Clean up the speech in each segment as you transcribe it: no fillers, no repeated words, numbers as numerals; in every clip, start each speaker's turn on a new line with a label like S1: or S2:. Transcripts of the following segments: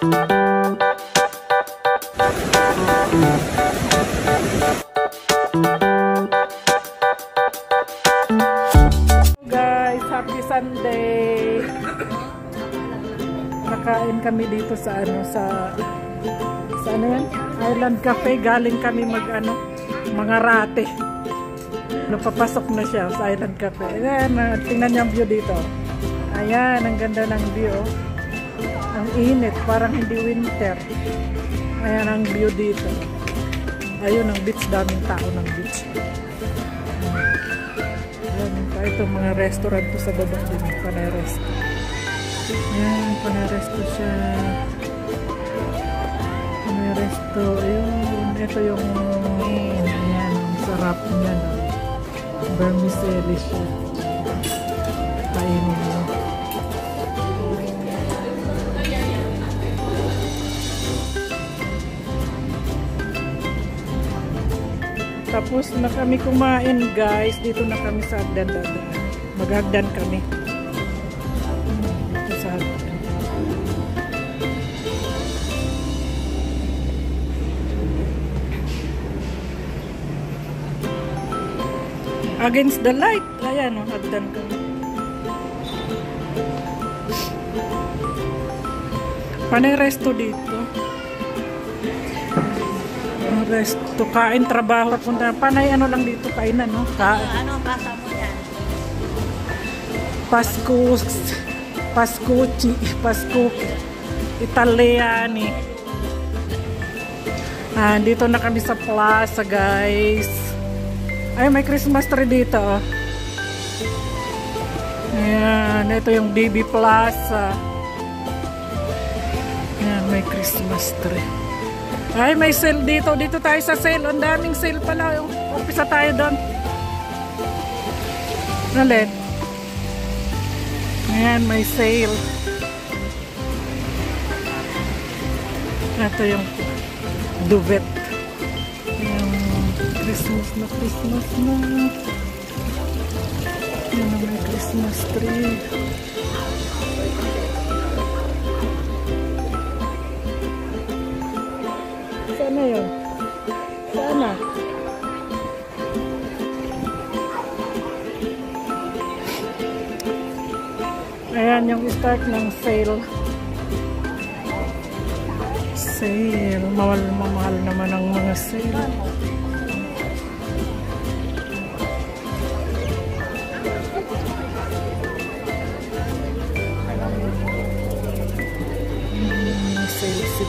S1: Guys, happy Sunday. Nakain kami dito sa ano yan? Island Cafe. Galing kami mga rate. Napapasok na siya sa Island Cafe. Ayan, tingnan niyo ang view dito. Ayan, ang ganda ng view. Ang init, parang hindi winter. Ayan ang view dito. Ayun ang beach, daming tao ng beach. Ayan, ito mga restaurant to sa baba din, Panay Resto. Ayan, Panay Resto siya. Panay Resto, ayun, ito yung ayan, ang sarap niya, no? Vermicelli siya. Kainin mo. Tapos na kami kumain, guys. Dito na kami sa hagdan. Maghagdan kami. Dito sa hagdan. Against the light. Ayan, hagdan kami. Panay resto dito. Resto, kain, trabaho, punta. Panay ano lang dito, kainan, no?
S2: Ano basa mo yan?
S1: Pasko Italiani. Dito na kami sa plaza, guys. Ay, may Christmas tree dito, oh. Ayan, ito yung BB Plaza. Ayan, may Christmas tree. Ay, may sale dito. Dito tayo sa sale. Ang daming sale pala. Umpisa tayo doon. Nalit. Ayan, may sale. Ito yung duvet. Ayan, Christmas na. Ayan, may Christmas tree. Sana yun? Sana? Ayan yung start ng sale. Sale. Mamahal naman ang mga sale. Sale.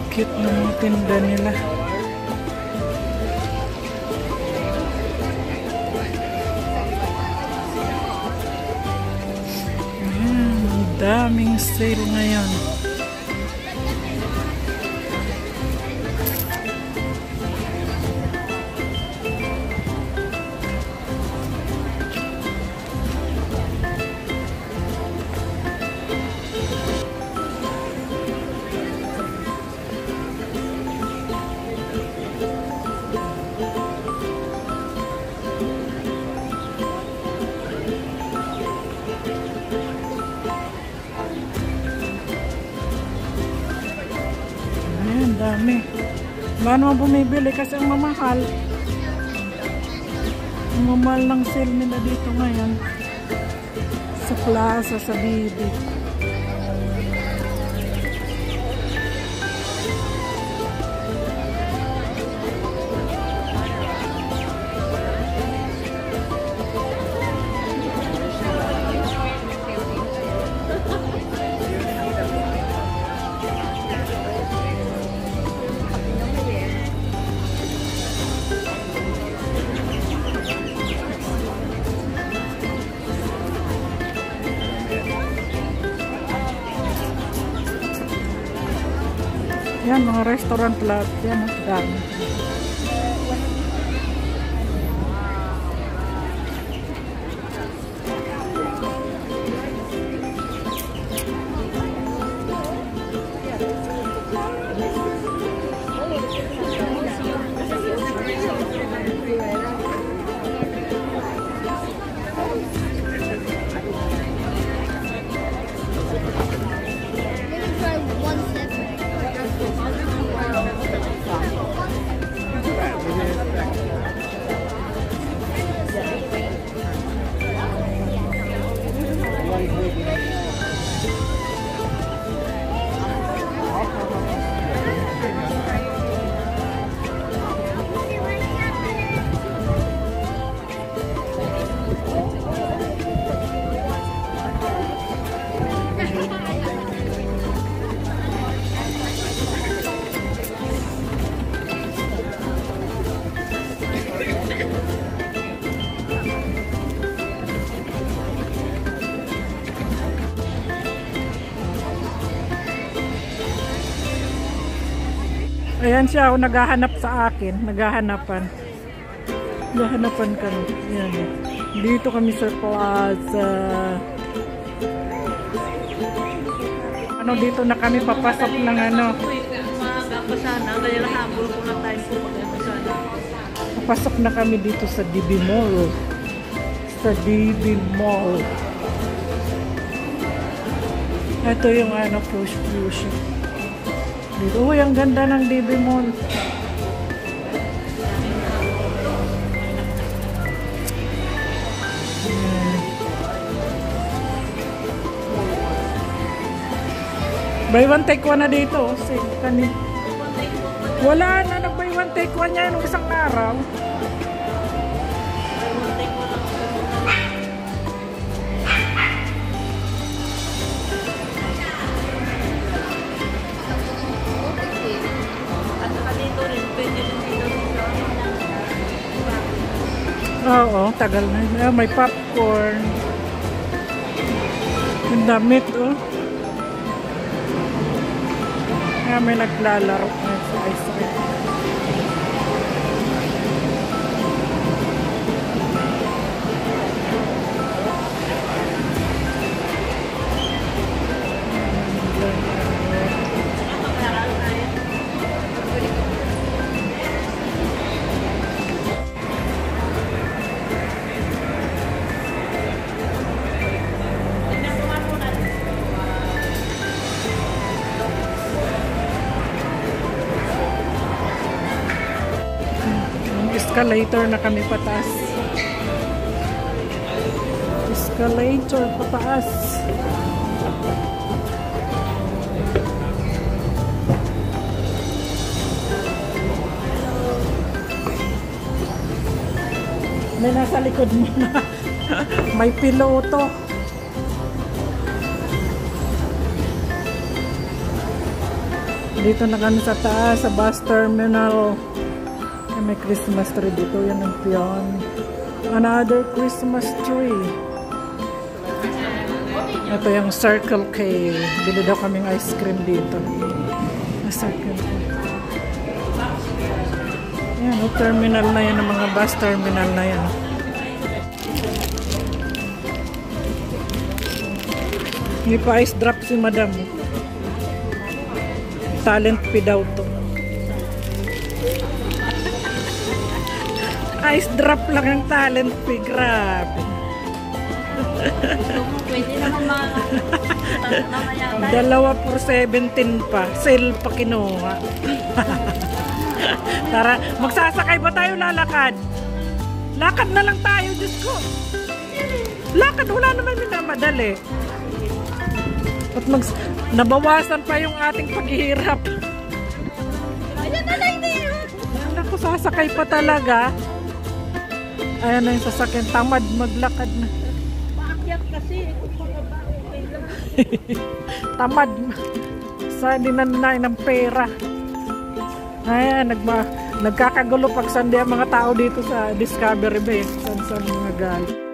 S1: Cute na mga tinda nila. Ayan, daming sale ngayon. Dami. Paano mo bumibili kasi ang mamahal. Ang mamahal ng sale nila dito ngayon. Sa plaza, sa BB. Yan, mga restaurant lahat. Yan, dami. Ayan siya, naghahanap sa akin. Naghahanapan kami. Ayan. Dito kami sa plaza. Dito na kami papasok ng papasok na kami dito sa DB Mall. Ito yung push. Dito, uy, ang ganda ng DB Mall. Buy one take one na dito. Wala na nag-buy one take one niya nung isang araw. Oo, tagal na. May popcorn. Ang damit, oh. May naglalaro sa ice cream. Escalator na kami pataas. Escalator pataas. May nasa likod mo na. May piloto. Dito na kami sa taas, sa bus terminal. May Christmas tree dito. Yan ang piyon. Another Christmas tree. Ito yung Circle K. Bili daw kaming ice cream dito. Circle K. Yan, terminal na yan. Ang mga bus terminal na yan. Hindi pa ice drop si madam. Talent fee daw to. Ice drop lang ang talent fee. Grabe.
S2: Pwede naman
S1: Dalawa for 17 pa. Sale pa kinuha. Tara, magsasakay ba tayo lalakad? Lakad na lang tayo, Diyos ko. Lakad, wala naman minamadali. At nabawasan pa yung ating paghihirap.
S2: Ayan na lang din.
S1: Naku, sasakay pa talaga. Ayan na yung sasakyan. Tamad maglakad na.
S2: Paakyat kasi.
S1: Tamad. Sa dinanay ng pera. Ayan, nagkakagulo pag sandi ang mga tao dito sa Discovery Bay. San mga galing.